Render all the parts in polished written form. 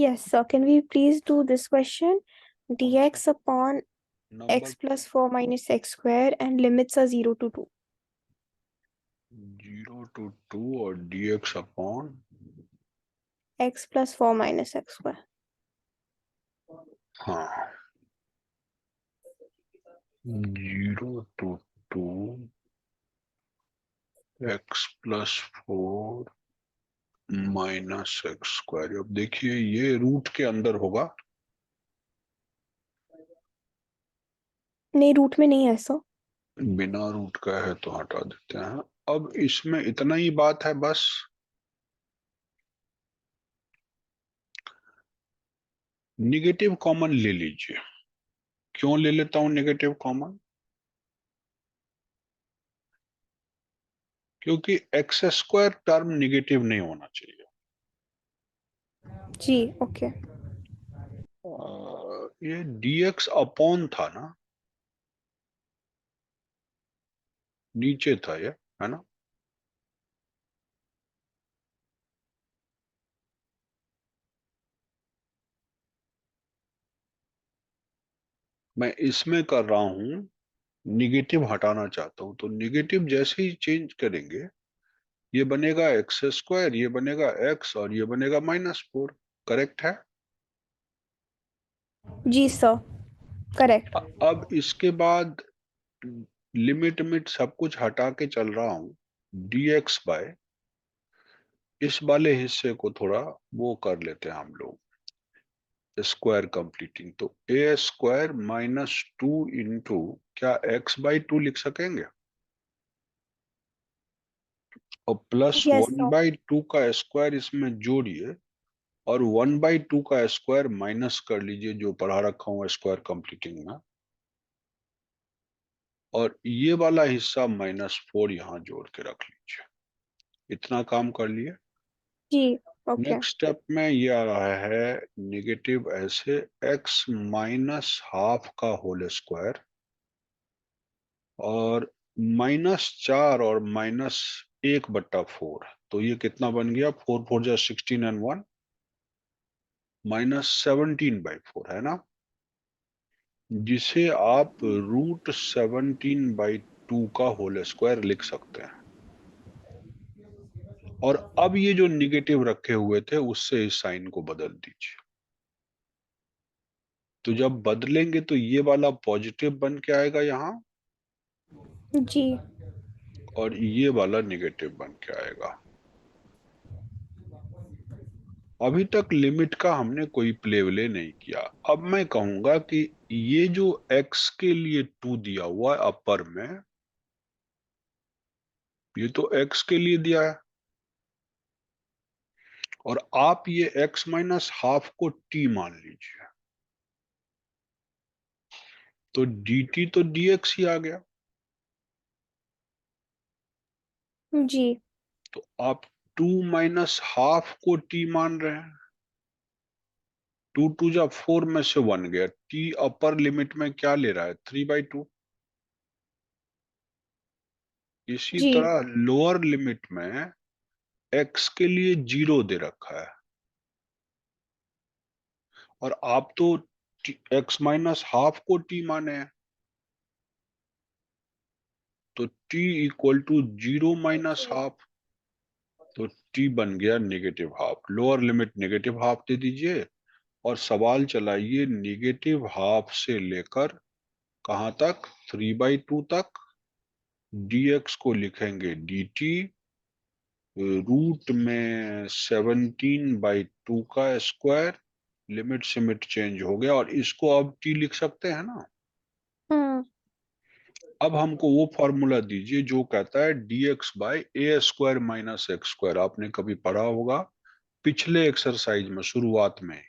Yes, sir. Can we please do this question? dx upon number x plus 4 minus x square and limits are 0 to 2. 0 to 2 और dx upon x plus 4 minus x square. हाँ 0 to 2 x plus 4 minus x square. अब देखिए ये root के अंदर होगा, नहीं, root में नहीं है सर। बिना रूट का है तो हटा देते हैं। अब इसमें इतना ही बात है बस, निगेटिव कॉमन ले लीजिए। क्यों ले लेता हूं निगेटिव कॉमन? क्योंकि एक्स स्क्वायर टर्म निगेटिव नहीं होना चाहिए। जी, ओके। ये dx अपॉन था ना, नीचे था ये, है ना? मैं इसमें कर रहा हूं, निगेटिव हटाना चाहता हूं, तो निगेटिव जैसे ही चेंज करेंगे ये बनेगा एक्स स्क्वायर, ये बनेगा एक्स और ये बनेगा -4। करेक्ट है? जी सर, करेक्ट। अब इसके बाद लिमिट मिट सब कुछ हटा के चल रहा हूं, dx बाय इस वाले हिस्से को थोड़ा वो कर लेते हैं हम लोग, स्क्वायर कंप्लीटिंग। तो ए स्क्वायर -2 इंटू, क्या x/2 लिख सकेंगे? और plus yes one sir. By two का स्क्वायर इसमें जोड़िए, और 1/2 का स्क्वायर माइनस कर लीजिए जो पढ़ा रखा हूं स्क्वायर कंप्लीटिंग में, और ये वाला हिस्सा -4 यहां जोड़ के रख लीजिए। इतना काम कर लिए। जी, ओके। नेक्स्ट स्टेप में ये आ रहा है निगेटिव ऐसे x -12 का होल स्क्वायर, और -4 और -1/4, तो ये कितना बन गया? 4 4 जा 16 एंड 1 -17/4, है ना? जिसे आप √17/2 का होल स्क्वायर लिख सकते हैं। और अब ये जो निगेटिव रखे हुए थे उससे इस साइन को बदल दीजिए। तो जब बदलेंगे तो ये वाला पॉजिटिव बन के आएगा यहाँ, जी, और ये वाला निगेटिव बन के आएगा। अभी तक लिमिट का हमने कोई प्ले विले नहीं किया। अब मैं कहूंगा कि ये जो x के लिए 2 दिया हुआ है अपर में, ये तो x के लिए दिया है, और आप ये x -12 को t मान लीजिए, तो dt तो dx ही आ गया। जी, तो आप 2 -12 को t मान रहे हैं। 2 2 जा 4 में से 1 गया, t अपर लिमिट में क्या ले रहा है? 3/2। इसी जी, तरह लोअर लिमिट में x के लिए 0 दे रखा है, और आप तो x -12 को t माने हैं, तो t इक्वल टू 0 -12, तो t बन गया -12। लोअर लिमिट -12 दे दीजिए, और सवाल चलाइए -12 से लेकर कहां तक? 3/2 तक। dx को लिखेंगे dt, रूट में 17/2 का स्क्वायर, लिमिट सिमिट चेंज हो गया, और इसको अब t लिख सकते हैं ना। हम्म, अब हमको वो फॉर्मूला दीजिए जो कहता है dx/a² - x²। आपने कभी पढ़ा होगा पिछले एक्सरसाइज में, शुरुआत में,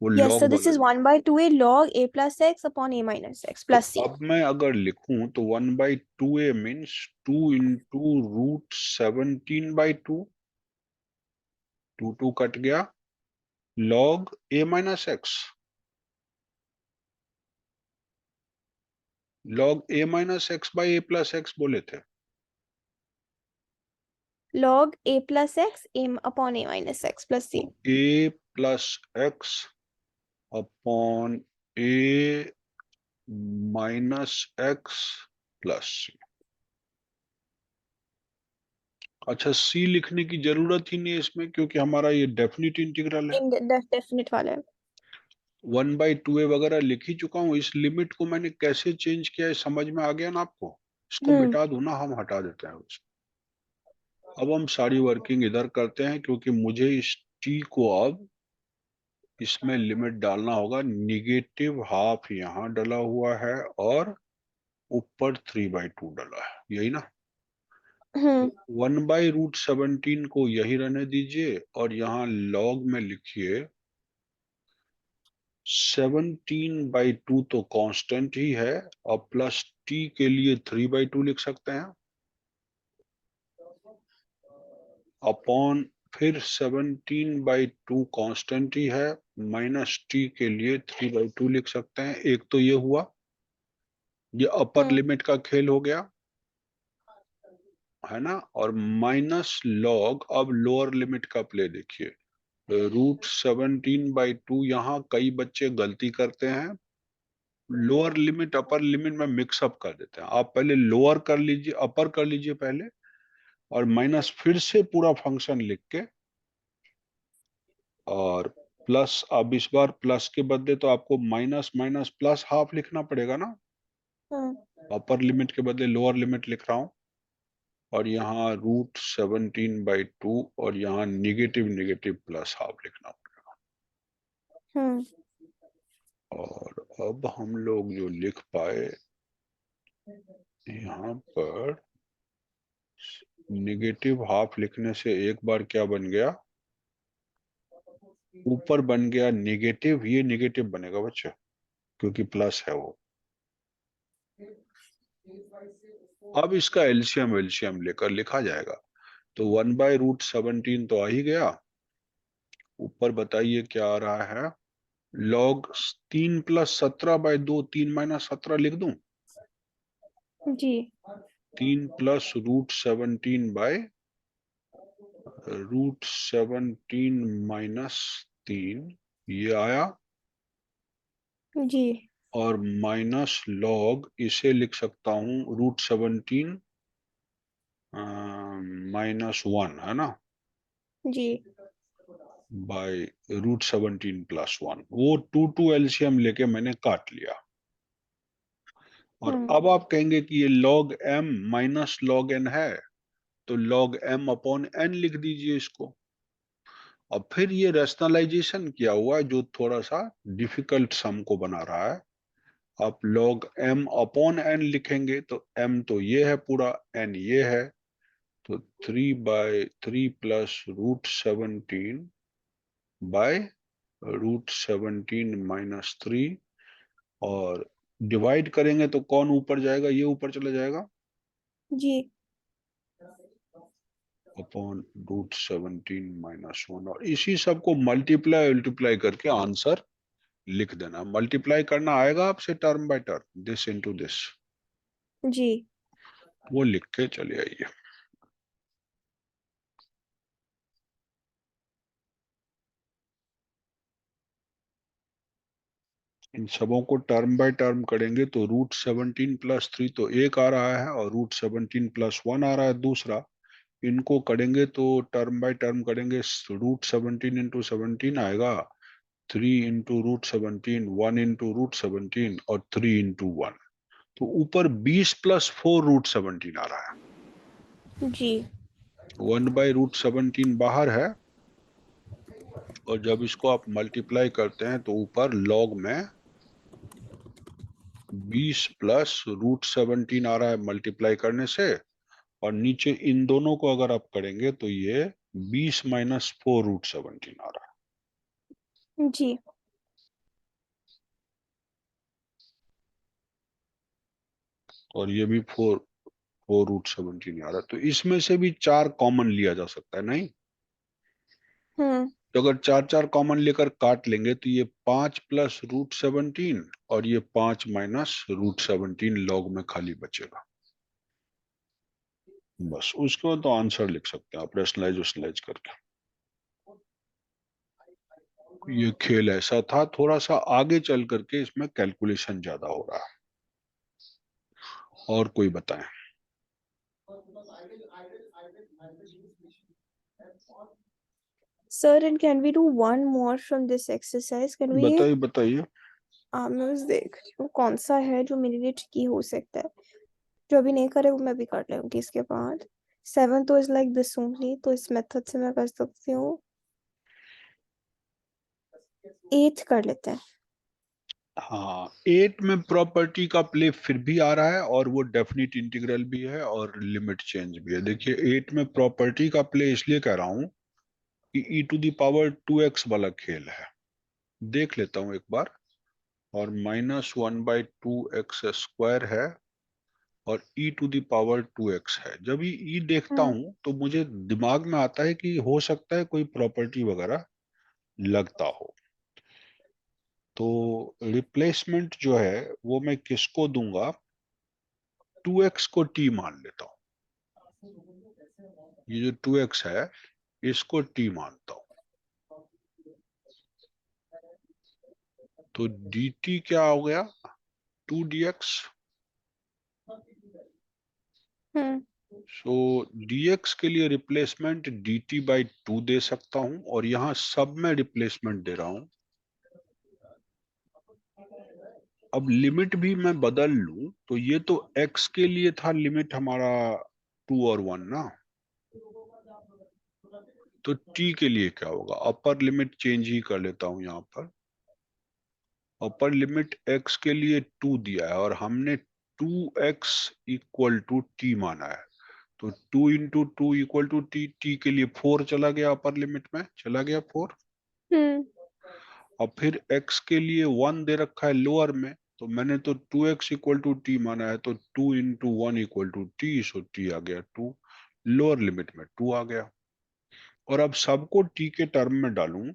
वो यस सर, लॉग दिस वाला। Is 1/2a log a plus x upon a minus x तो plus c. अब मैं अगर लिखूं तो 1/2a मीन्स 2 इंटू √17/2, 2 2 कट गया, log a - x, log a - x/a plus x बोले थे। log a plus x a upon a minus x plus c. a plus x upon a minus x plus c. अच्छा, c लिखने की जरूरत ही नहीं है इसमें, क्योंकि हमारा ये डेफिनिट इंटीग्रल है। डेफिनेट वाला है। 1/2a वगैरह लिख ही चुका हूँ। इस लिमिट को मैंने कैसे चेंज किया है समझ में आ गया ना आपको। इसको हम्म मिटा दो ना, हम हटा देते हैं उसको। अब हम सारी वर्किंग इधर करते हैं, क्योंकि मुझे इस t को अब इसमें लिमिट डालना होगा। निगेटिव हाफ यहाँ डला हुआ है और ऊपर 3/2 डला है, यही ना। हम्म 1/√17 को यही रहने दीजिए और यहाँ लॉग में लिखिए 17/2 तो कांस्टेंट ही है, और प्लस t के लिए 3/2 लिख सकते हैं, अपॉन फिर 17/2 कांस्टेंट ही है, माइनस t के लिए 3/2 लिख सकते हैं। एक तो ये हुआ, ये अपर हम्म लिमिट का खेल हो गया, है ना। और माइनस लॉग, अब लोअर लिमिट का प्ले देखिए। √17/2, यहाँ कई बच्चे गलती करते हैं, लोअर लिमिट अपर लिमिट में मिक्सअप कर देते हैं। आप पहले लोअर कर लीजिए, अपर कर लीजिए पहले, और माइनस फिर से पूरा फंक्शन लिख के, और प्लस। अब इस बार प्लस के बदले तो आपको माइनस माइनस प्लस हाफ लिखना पड़ेगा ना। हम्म अपर लिमिट के बदले लोअर लिमिट लिख रहा हूं, और यहाँ √17/2, और यहाँ निगेटिव निगेटिव प्लस हाफ लिखना पड़ेगा। हम्म और अब हम लोग जो लिख पाए यहाँ पर, निगेटिव हाफ लिखने से एक बार क्या बन गया, ऊपर बन गया निगेटिव, ये निगेटिव बनेगा बच्चे, क्योंकि प्लस है वो। अब इसका एलसीएम एलसीएम लेकर लिखा जाएगा। तो 1/√17 तो आ ही गया। ऊपर बताइए क्या आ रहा है, लॉग 3 + 17/2, 3 - 17 लिख दूं। जी 3 + √17 ये आया, जी और माइनस लॉग इसे लिख सकता हूं √17 -1, है ना, जी बाय √17 + 1। वो 2 एलसीएम लेके मैंने काट लिया। और अब हम्म आप कहेंगे कि ये log m minus log n है, तो log m अपॉन n लिख दीजिए इसको। अब फिर ये रैशनलाइजेशन किया हुआ है, जो थोड़ा सा डिफिकल्ट सम को बना रहा है। आप log m अपॉन n लिखेंगे तो m तो ये है पूरा, n ये है, तो 3/3 + √17/√17 - 3, और डिवाइड करेंगे तो कौन ऊपर जाएगा, ये ऊपर चला जाएगा, जी अपॉन √17 - 1। और इसी सब को मल्टीप्लाई मल्टीप्लाई करके आंसर लिख देना। मल्टीप्लाई करना आएगा आपसे term by term, this into this, जी वो लिख के चले आइए। इन सबों को टर्म बाय टर्म करेंगे तो √17 + 3 तो एक आ रहा है, और √17 + 1 आ रहा है दूसरा। इनको करेंगे तो टर्म बाय टर्म करेंगे, √17 × 17 आएगा, 3 × √17, 1 × √17, और 3 × 1। तो ऊपर 20 + 4 √17 आ रहा है। जी 1/√17 बाहर है, और जब इसको आप मल्टीप्लाई करते हैं तो ऊपर लॉग में 20 + √17 आ रहा है मल्टीप्लाई करने से, और नीचे इन दोनों को अगर आप करेंगे तो ये 20 - 4 √17 आ रहा है। जी और ये भी 4 √17 आ रहा है। तो इसमें से भी 4 कॉमन लिया जा सकता है, नहीं हम्म तो अगर 4 4 कॉमन लेकर काट लेंगे तो ये 5 + √17, और ये 5 - √17 लॉग में खाली बचेगा। बस उसके बाद तो आंसर लिख सकते हैं आप, रैशनलाइज करके। ये खेल ऐसा था, थोड़ा सा आगे चल करके इसमें कैलकुलेशन ज्यादा हो रहा है। और कोई बताएं। Sir, and can we do one more from this exercise? Can we? बताइए बताइए। मैं बस देख रही हूँ कौन सा है जो मेरे लिए tricky हो सकता है। जो अभी नहीं करे वो मैं भी कर लूंगी इसके बाद। 7 तो इज लाइक दिस ओनली, तो इस मेथड से मैं कर सकती हूँ। 8 कर लेते हैं। हाँ, 8 में प्रॉपर्टी का प्ले फिर भी आ रहा है, और वो डेफिनिट इंटीग्रल भी है और लिमिट चेंज भी है। देखिए 8 में प्रॉपर्टी का प्ले इसलिए कह रहा हूं कि e⁻² वाला खेल है। देख लेता हूं एक बार। और -1/2x² है, और e⁻²x है। जब ये देखता हम्म। हूं तो मुझे दिमाग में आता है कि हो सकता है कोई प्रॉपर्टी वगैरह लगता हो। तो रिप्लेसमेंट जो है वो मैं किसको दूंगा? 2x को t मान लेता हूं। ये जो 2x है इसको t मानता हूं। तो dt क्या हो गया? 2dx। हम्म। सो dx के लिए रिप्लेसमेंट dt/2 दे सकता हूं, और यहां सब में रिप्लेसमेंट दे रहा हूं। अब लिमिट भी मैं बदल लूं तो ये तो x के लिए था लिमिट हमारा 2 और 1 ना। तो t के लिए क्या होगा? अपर लिमिट चेंज ही कर लेता हूं यहाँ पर। अपर लिमिट x के लिए 2 दिया है, और हमने 2x इक्वल टू t माना है। तो 2 × 2 = t। t के लिए 4 चला गया, अपर लिमिट में चला गया 4। हम्म। और फिर x के लिए 1 दे रखा है लोअर में, तो मैंने तो 2x इक्वल टू t माना है, तो 2 × 1 = t। सो t आ गया 2। लोअर लिमिट में 2 आ गया। और अब सबको t के टर्म में डालूं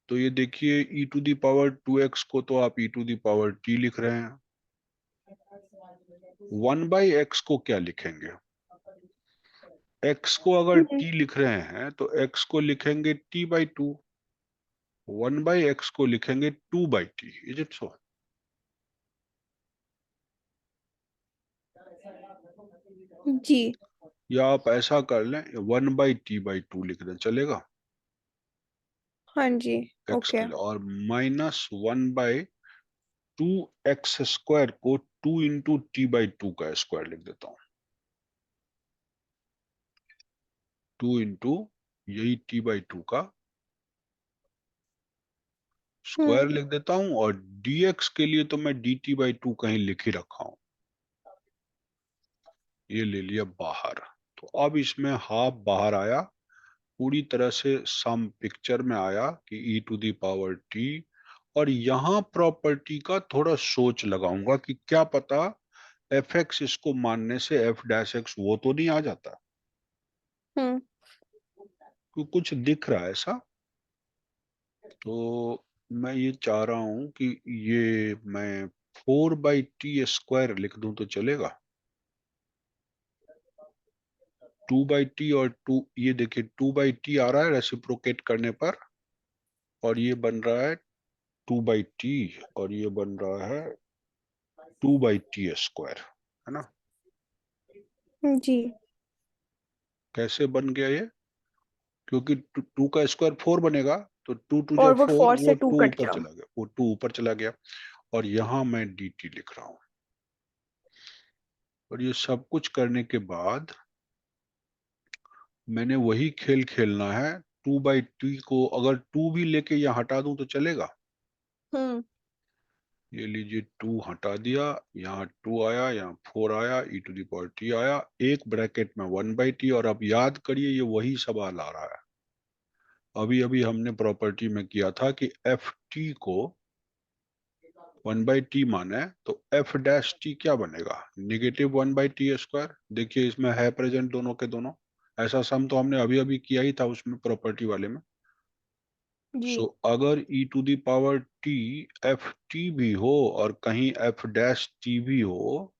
तो ये देखिए e⁻²x को तो आप e⁻t लिख रहे हैं। 1/x को क्या लिखेंगे? x को अगर हम्म। t लिख रहे हैं तो x को लिखेंगे t/2। 1/x को लिखेंगे 2/t। Is it so? जी। या आप ऐसा कर लें 1/t/2 लिख दें, चलेगा? हाँ जी। x okay. के लिए। और -1/2x² को 2 × t/2 का स्क्वायर लिख देता हूँ। 2 × यही t/2 का हम्म। स्क्वायर लिख देता हूं। और dx के लिए तो मैं dt/2 कहीं लिख ही रखा हूं। ये ले लिया बाहर। तो अब इसमें हाफ बाहर आया, पूरी तरह से सम पिक्चर में आया कि e⁻t। और यहां प्रॉपर्टी का थोड़ा सोच लगाऊंगा कि क्या पता fx इसको मानने से f'(x) वो तो नहीं आ जाता। हम्म। कुछ दिख रहा है ऐसा। तो मैं ये चाह रहा हूं कि ये मैं 4/t² लिख दूं तो चलेगा? 2/t और 2, ये देखिए 2/t आ रहा है रेसिप्रोकेट करने पर, और ये बन रहा है 2/t, और ये बन रहा है 2/t², है ना? जी। कैसे बन गया ये? क्योंकि 2 का स्क्वायर 4 बनेगा, तो 2 × 2 और वो 4, 4 वो से 2 2 कट ऊपर गया। चला गया, वो 2 ऊपर चला गया। और यहां मैं dt लिख रहा हूं। और ये सब कुछ करने के बाद मैंने वही खेल खेलना है। 2/t को अगर 2 भी लेके यहाँ हटा दूं तो चलेगा? हम्म। ये लीजिए 2 हटा दिया, यहाँ 2 आया, यहाँ 4 आया, e⁻t आया, एक ब्रैकेट में 1/t। और अब याद करिए ये वही सवाल आ रहा है। अभी अभी हमने प्रॉपर्टी में किया था कि ft को 1/t माने तो f'(t) क्या बनेगा? -1/t²। देखिए इसमें है प्रेजेंट दोनों के दोनों। ऐसा सम तो हमने अभी अभी किया ही था उसमें, प्रॉपर्टी वाले में। जी। सो अगर e⁻t ft भी हो और कहीं f'(t) भी हो,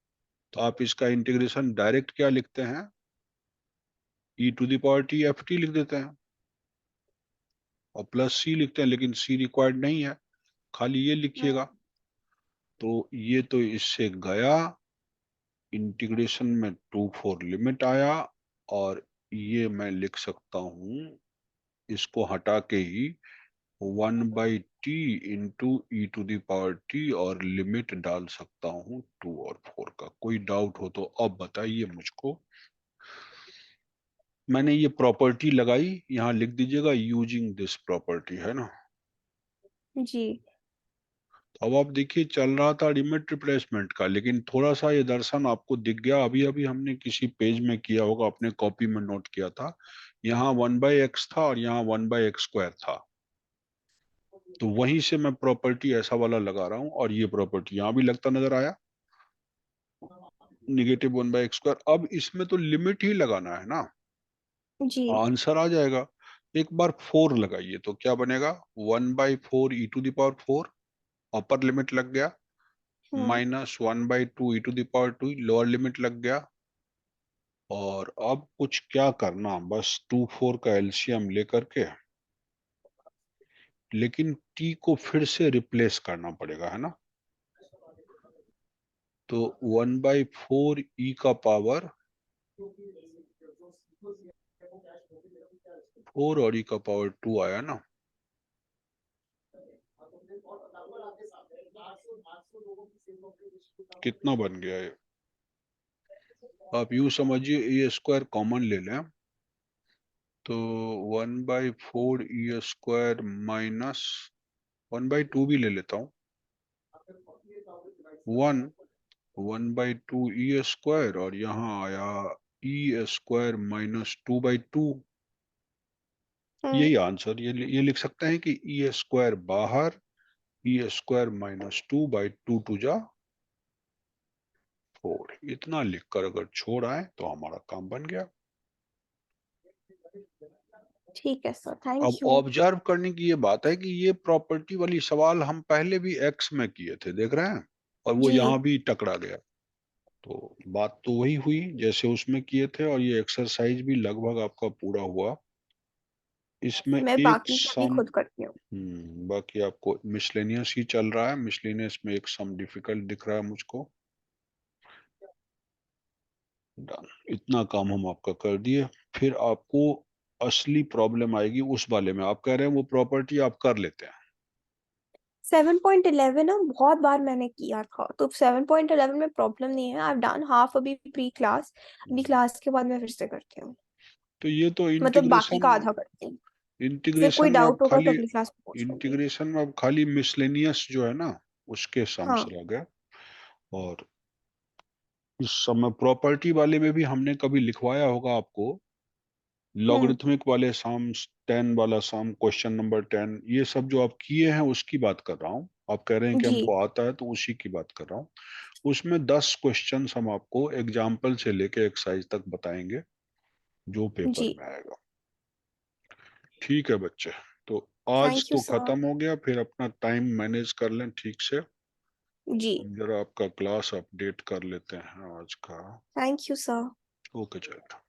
तो आप इसका इंटीग्रेशन डायरेक्ट क्या लिखते हैं? e⁻t ft लिख देते हैं। और प्लस सी लिखते हैं, लेकिन सी रिक्वायर्ड नहीं है, खाली ये लिखिएगा। तो ये तो इससे गया, इंटीग्रेशन में 2 4 लिमिट आया, और ये मैं लिख सकता हूं इसको हटा के ही 1/t इंटू e⁻t, और लिमिट डाल सकता हूं 2 और 4 का। कोई डाउट हो तो अब बताइए मुझको। मैंने ये प्रॉपर्टी लगाई, यहाँ लिख दीजिएगा यूजिंग दिस प्रॉपर्टी, है ना। जी। अब आप देखिए, चल रहा था लिमिट रिप्लेसमेंट का, लेकिन थोड़ा सा ये दर्शन आपको दिख गया। अभी अभी हमने किसी पेज में किया होगा, अपने कॉपी में नोट किया था, यहाँ 1/x था और यहाँ 1/x² था। तो वहीं से मैं प्रॉपर्टी ऐसा वाला लगा रहा हूँ, और ये प्रॉपर्टी यहाँ भी लगता नजर आया, -1/x²। अब इसमें तो लिमिट ही लगाना है ना, जी। आंसर आ जाएगा। एक बार 4 लगाइए तो क्या बनेगा, 1/4 e⁻4, अपर लिमिट लग गया, हम्म। -1/2 e⁻2, लोअर लिमिट लग गया। और अब कुछ क्या करना, बस 2 4 का एलसीएम लेकर के, लेकिन t को फिर से रिप्लेस करना पड़ेगा, है ना। तो 1/4 e का पावर 4 और e का पावर 2 आया ना। कितना बन गया ये, आप यूं समझिए, e² कॉमन ले लें तो 1/4 e² -1/2 भी ले लेता हूँ, 1/2 और यहाँ आया e² -2/2। हम्म। यही आंसर, ये लिख सकते हैं कि e² बाहर, e² -2/2 टू जा 4, इतना लिखकर अगर छोड़ आए तो हमारा काम बन गया। ठीक है सर, अब थैंक यू। ऑब्जर्व करने की ये बात है कि ये प्रॉपर्टी वाली सवाल हम पहले भी एक्स में किए थे, देख रहे हैं, और वो जी। यहाँ भी टकरा गया। तो बात तो वही हुई जैसे उसमें किए थे, और ये एक्सरसाइज भी लगभग आपका पूरा हुआ। इसमें मैं एक बाकी का भी सम, खुद करती हूँ। बाकी आपको मिसलेनियस ही चल रहा है, मिसलेनियस में एक सम डिफिकल्ट दिख रहा है मुझको। डन, इतना काम हम आपका कर दिए। फिर आपको असली प्रॉब्लम आएगी उस वाले में, आप कह रहे हैं वो प्रॉपर्टी आप कर लेते हैं। 7.11 ना बहुत बार मैंने किया था, तो 7.11 में प्रॉब्लम नहीं है। आई डन हाफ अभी प्री क्लास, अभी हम्म, क्लास के बाद मैं फिर से करती हूँ। तो ये तो मतलब बाकी इंटीग्रेशन, का आधा करती हूँ। फिर इंटीग्रेशन कोई में अब डाउट होगा तो खाली, अगली क्लास में पूछ लूंगी। इंटीग्रेशन में अब खाली मिसलेनियस जो है ना, उसके सम्स हाँ। रह गए। और इस समय प्रॉपर्टी वाले में भी हमने कभी लिखवाया होगा आपको, हम्म। लॉगरिथमिक वाले सम्स, 10 वाला सम, क्वेश्चन नंबर 10, ये सब जो आप किए हैं उसकी बात कर रहा हूँ। आप कह रहे हैं कि जी। हमको आता है, तो उसी की बात कर रहा हूँ। उसमें 10 क्वेश्चन हम आपको एग्जाम्पल से लेके एक्सरसाइज तक बताएंगे, जो पेपर जी। में आएगा। ठीक है बच्चे, तो आज थैंक यू तो सर। खत्म हो गया, फिर अपना टाइम मैनेज कर लें ठीक से। जी। हम जरा आपका क्लास अपडेट कर लेते हैं आज का। Thank you sir. ओके चलो।